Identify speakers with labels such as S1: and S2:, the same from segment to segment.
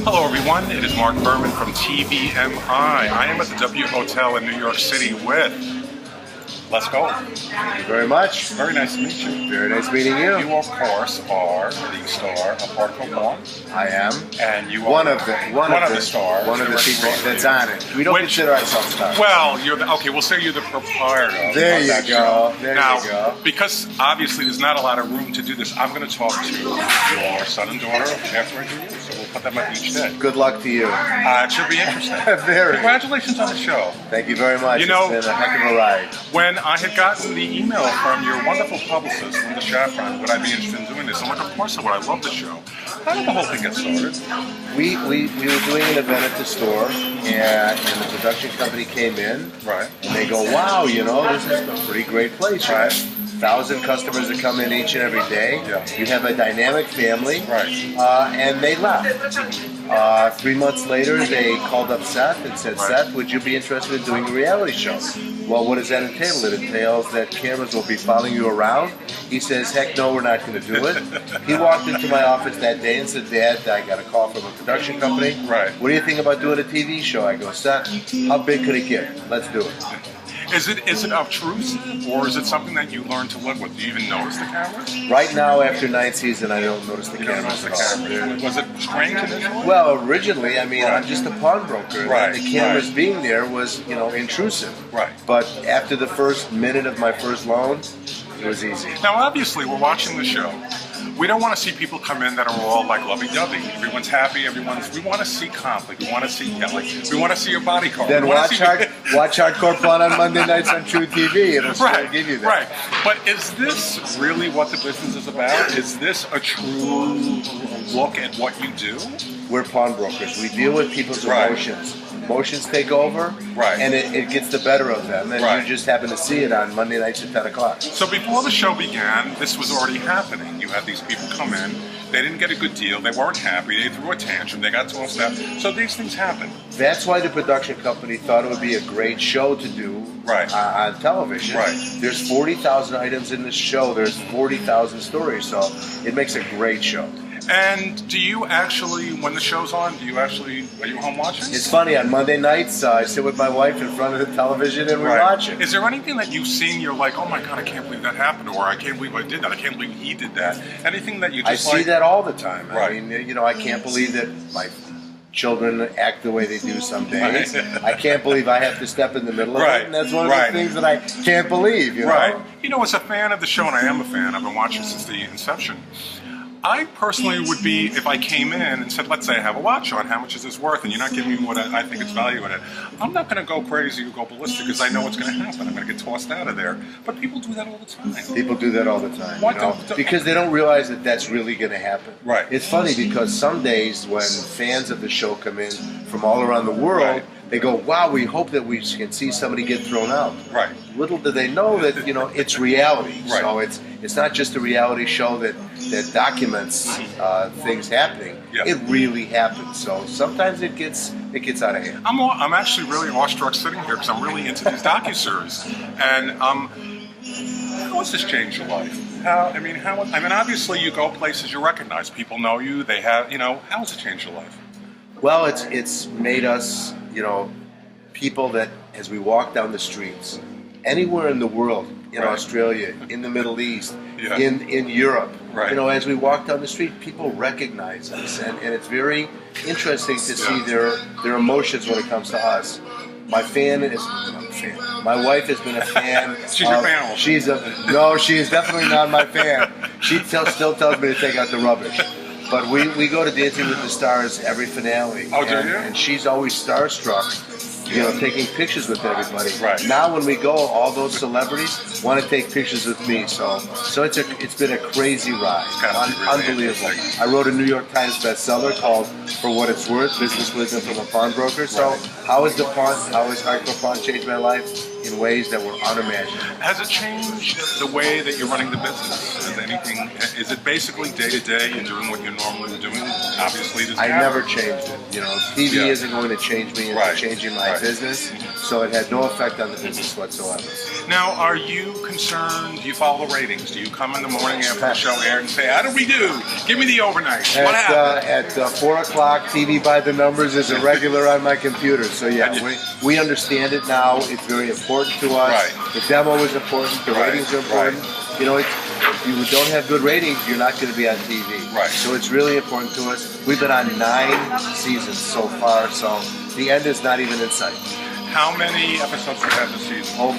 S1: Hello everyone, it is Mark Berman from TVMI. I am at the W Hotel in New York City with... Let's go.
S2: Thank you very much.
S1: Very nice to meet you.
S2: Very nice meeting you.
S1: You, of course, are the star of Hardcore One.
S2: I am.
S1: And you are
S2: one of the
S1: stars.
S2: One of the people that's on it. We don't consider ourselves stars.
S1: Well, okay, we'll say you're the proprietor.
S2: There you go. There
S1: now,
S2: you go.
S1: Because obviously there's not a lot of room to do this, I'm going to talk to your son and daughter after I do you. So we'll put them up each day.
S2: Good luck to you.
S1: It should be interesting.
S2: Very.
S1: Congratulations on the show.
S2: Thank you very much.
S1: You know,
S2: it's been a heck of a ride.
S1: When I had gotten the email from your wonderful publicist, Linda Shafron, would I be interested in doing this? I'm like, of course I would. I love the show. How did the whole thing get started?
S2: We were doing an event at the store, and the production company came in,
S1: right?
S2: And they go, "Wow, you know, this is a pretty great place, right? 1,000 customers that come in each and every day.
S1: Yeah.
S2: You have a dynamic family,
S1: right?
S2: And they left. 3 months later, they called up Seth and said,
S1: right.
S2: Seth, would you be interested in doing a reality show? Well, what does that entail? It entails that cameras will be following you around. He says, heck no, we're not going to do it. He walked into my office that day and said, Dad, I got a call from a production company.
S1: Right.
S2: What do you think about doing a TV show? I go, Seth, how big could it get? Let's do it.
S1: Is it obtrusive, or is it something that you learn to live with? Do you even notice the cameras?
S2: Right now, after 9th season, I don't notice the cameras at all.
S1: Was it strange initially?
S2: Well, originally, I mean, I'm just a pawnbroker.
S1: Right.
S2: And the cameras being there was, intrusive.
S1: Right.
S2: But after the first minute of my first loan, it was easy.
S1: Now, obviously, we're watching the show. We don't want to see people come in that are all like lovey-dovey. Everyone's happy. We want to see conflict. We want to see we want to see your body card.
S2: Then watch Hardcore Fun on Monday nights on truTV. It'll
S1: right,
S2: give you that.
S1: Right. But is this really what the business is about? Is this a true look at what you do?
S2: We're pawnbrokers. We deal with people's emotions. Emotions take over, and it gets the better of them, and you just happen to see it on Monday nights at 10 o'clock.
S1: So before the show began, this was already happening. You had these people come in, they didn't get a good deal, they weren't happy, they threw a tantrum, they got tossed out. So these things happen.
S2: That's why the production company thought it would be a great show to do on television.
S1: Right.
S2: There's 40,000 items in this show, there's 40,000 stories, so it makes a great show.
S1: And do you actually, when the show's on, are you home watching?
S2: It's funny, on Monday nights, I sit with my wife in front of the television and we watch it.
S1: Is there anything that you've seen you're like, oh my God, I can't believe that happened, or I can't believe I did that, I can't believe he did that? Anything that you just
S2: I see that all the time.
S1: Right.
S2: I mean, I can't believe that my children act the way they do some days. I can't believe I have to step in the middle of it, and that's one of the things that I can't believe, you know?
S1: Right. You know, as a fan of the show, and I am a fan, I've been watching since the inception, I personally would be, if I came in and said, let's say I have a watch on, how much is this worth? And you're not giving me what I think it's value in it. I'm not going to go crazy or go ballistic because I know what's going to happen. I'm going to get tossed out of there. But people do that all the time.
S2: People do that all the time.
S1: What
S2: because they don't realize that that's really going to happen.
S1: Right.
S2: It's funny because some days when fans of the show come in from all around the world, they go, wow, we hope that we can see somebody get thrown out.
S1: Right.
S2: Little do they know that, it's reality.
S1: Right.
S2: So it's not just a reality show that documents things happening.
S1: Yeah.
S2: It really happens. So sometimes it gets out of hand.
S1: I'm actually really awestruck sitting here because I'm really into these docuseries. And how has this changed your life? I mean, obviously you go places you recognize. People know you. They have, how has it changed your life?
S2: Well, it's made us, people that as we walk down the streets, anywhere in the world, in Australia, in the Middle East, in Europe, as we walk down the street, people recognize us, and it's very interesting to see their emotions when it comes to us. My my wife has been a fan.
S1: She's your fan.
S2: She is definitely not my fan. She still tells me to take out the rubbish. But we go to Dancing with the Stars every finale.
S1: Oh, do you?
S2: And she's always starstruck, taking pictures with everybody.
S1: Right.
S2: Now when we go, all those celebrities want to take pictures with me. So it's been a crazy ride. Unbelievable. I wrote a New York Times bestseller called For What It's Worth, Business Wisdom from a Pawnbroker. So how has Hardcore Pawn changed my life? in ways that were unimaginable.
S1: Has it changed the way that you're running the business? Has anything? Is it basically day to day? You're doing what you're normally doing. Obviously,
S2: I never changed it. You know, TV isn't going to change me into changing my business, so it had no effect on the business whatsoever.
S1: Now, are you concerned? Do you follow the ratings? Do you come in the morning after the show aired and say, "How did we do? Give me the overnight." What happened?
S2: At 4 o'clock, TV by the numbers is a regular on my computer. So yeah, we understand it now. It's very important to us.
S1: Right.
S2: The demo is important. The ratings are important. You know, if you don't have good ratings, you're not going to be on TV.
S1: Right.
S2: So it's really important to us. We've been on 9 seasons so far, so the end is not even in sight.
S1: How many episodes do you have this season?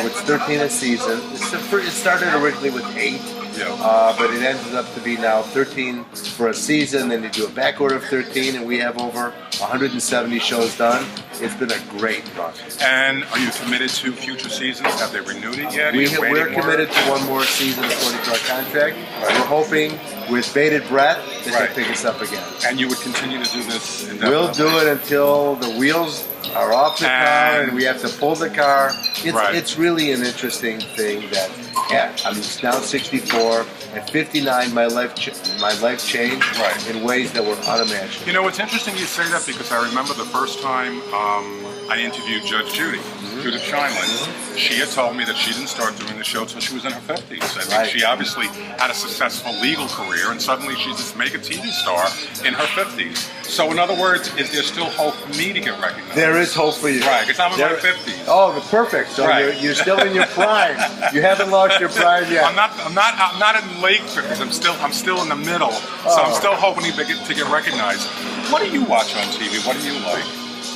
S2: It's 13 a season. It started originally with 8. But it ended up to be now 13 for a season, then you do a back order of 13, and we have over 170 shows done. It's been a great run.
S1: And are you committed to future seasons? Have they renewed it yet?
S2: We're committed to one more season according to our contract. We're hoping with bated breath that they pick us up again.
S1: And you would continue to do this indefinitely?
S2: We'll do it until the wheels are off the car and we have to pull the car. It's really an interesting thing that I'm now 64. At 59, my life changed in ways that were unimaginable.
S1: You know, it's interesting you say that because I remember the first time I interviewed Judge Judy, Judith Scheinlin. She had told me that she didn't start doing the show until she was in her 50s. I mean, she obviously had a successful legal career, and suddenly she's this mega TV star in her 50s. So, in other words, is there still hope for me to get recognized?
S2: There is hope for you.
S1: Right, because I'm in my 50s.
S2: Oh, perfect. So you're still in your prime. You haven't lost your prime yet.
S1: I'm not in late 50s. I'm still in the middle. So I'm still hoping to get recognized. What do you watch on TV? What do you like?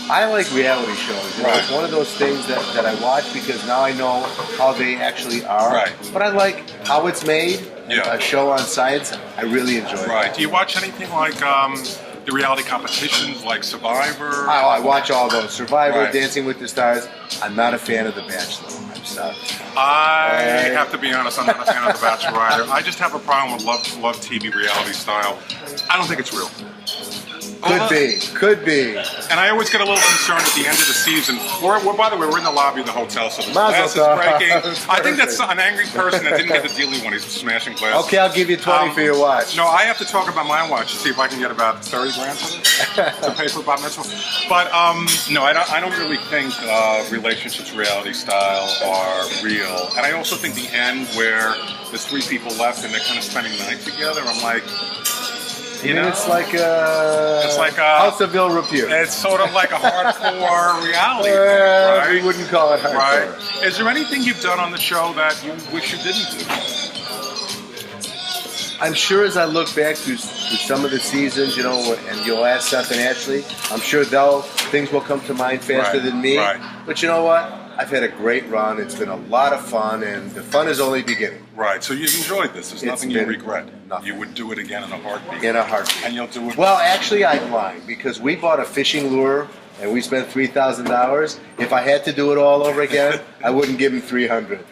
S2: I like reality shows. You know, it's one of those things that I watch because now I know how they actually are. Right. But I like how it's made. A show on science, I really enjoy it.
S1: Right. Do you watch anything like the reality competitions like Survivor?
S2: I watch all those. Survivor, Dancing with the Stars. I'm not a fan of The Bachelor. I'm sorry.
S1: I have to be honest, I'm not a fan of The Bachelor either. I just have a problem with love TV reality style. I don't think it's real.
S2: Could be.
S1: And I always get a little concerned at the end of the season. By the way, we're in the lobby of the hotel, so the glass is breaking. I think that's an angry person that didn't get the deal he wanted. He's smashing glass.
S2: Okay, I'll give you 20 for your watch.
S1: No, I have to talk about my watch to see if I can get about 30 grand for it to pay for Bob Mitchell. But no, I don't really think relationships reality style are real. And I also think the end where there's 3 people left and they're kind of spending the night together, I'm like, you know,
S2: it's like a House of Ville Repute.
S1: It's sort of like a hardcore reality thing, right?
S2: We wouldn't call it hardcore.
S1: Right. Is there anything you've done on the show that you wish you didn't do?
S2: I'm sure as I look back through some of the seasons, you know, and you'll ask Seth and Ashley, I'm sure things will come to mind faster than me. Right. But you know what? I've had a great run. It's been a lot of fun, and the fun is only beginning.
S1: Right. So you've enjoyed this. There's nothing you regret. Nothing. You would do it again in a heartbeat.
S2: In a heartbeat.
S1: And you'll do it.
S2: Well, actually, I'm lying because we bought a fishing lure and we spent $3,000. If I had to do it all over again, I wouldn't give him $300.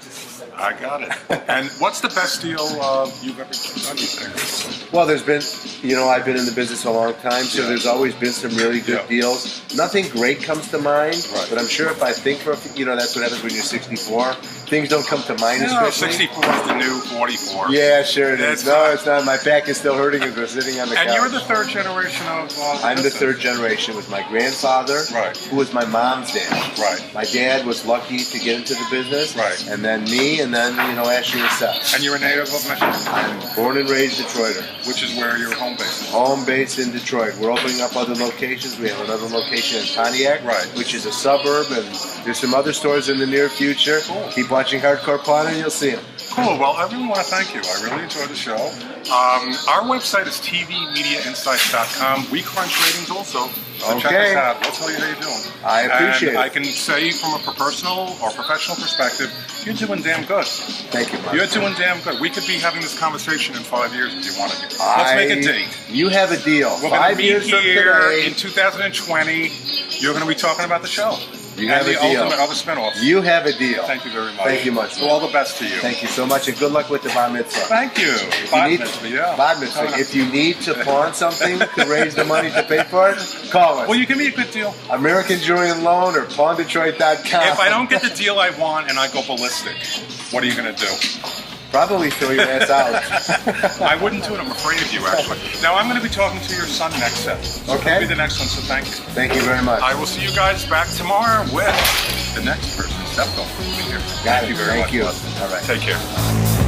S1: I got it. And what's the best deal you've ever done, you think?
S2: Well, there's been, you know, I've been in the business a long time, so there's always been some really good deals. Nothing great comes to mind, but I'm sure if I think for, you know, that's what happens when you're 64. Things don't come to mind as quickly.
S1: 64 is the new 44.
S2: Yeah, sure it is. No, it's not. My back is still hurting as we're sitting on the couch.
S1: And you're the 3rd generation of
S2: I'm the 3rd generation with my grandfather, who was my mom's dad.
S1: Right.
S2: My dad was lucky to get into the business.
S1: Right.
S2: And then me, and then, you know, Ashley and Seth.
S1: And you're a native of Michigan?
S2: I'm born and raised Detroiter.
S1: Which is where your home base is?
S2: Home base in Detroit. We're opening up other locations. We have another location in Pontiac, which is a suburb, and there's some other stores in the near future. Cool. Keep watching Hardcore Pawn and you'll see them.
S1: Cool. Well, I really want to thank you. I really enjoyed the show. Our website is tvmediainsights.com. We crunch ratings also. So check us out. We'll tell you how you're doing.
S2: I appreciate it.
S1: I can say from a professional perspective, you're doing damn good.
S2: Thank you, Mark.
S1: You're doing damn good. We could be having this conversation in 5 years if you wanted to. Let's make a date.
S2: You have a deal.
S1: We're going to meet here in 2020. You're going to be talking about the show.
S2: You have
S1: and
S2: a
S1: the
S2: deal.
S1: ultimate other spinoffs.
S2: You have a deal.
S1: Thank you very much.
S2: Thank you much.
S1: All the best to you.
S2: Thank you so much, and good luck with the bar mitzvah.
S1: Thank you.
S2: Bar mitzvah. If you need to pawn something to raise the money to pay for it, call us.
S1: Well, you give me a good deal.
S2: American Jewelry and Loan or PawnDetroit.com.
S1: If I don't get the deal I want and I go ballistic, what are you going to do?
S2: Probably throw your ass out.
S1: I wouldn't do it. I'm afraid of you, actually. Now, I'm going to be talking to your son next set. So
S2: Okay.
S1: He'll be the next one, so thank you.
S2: Thank you very much.
S1: I will see you guys back tomorrow with the next person. Steph, here.
S2: Got
S1: Thank
S2: it.
S1: you very
S2: Thank
S1: much.
S2: you.
S1: Bud.
S2: All right.
S1: Take care.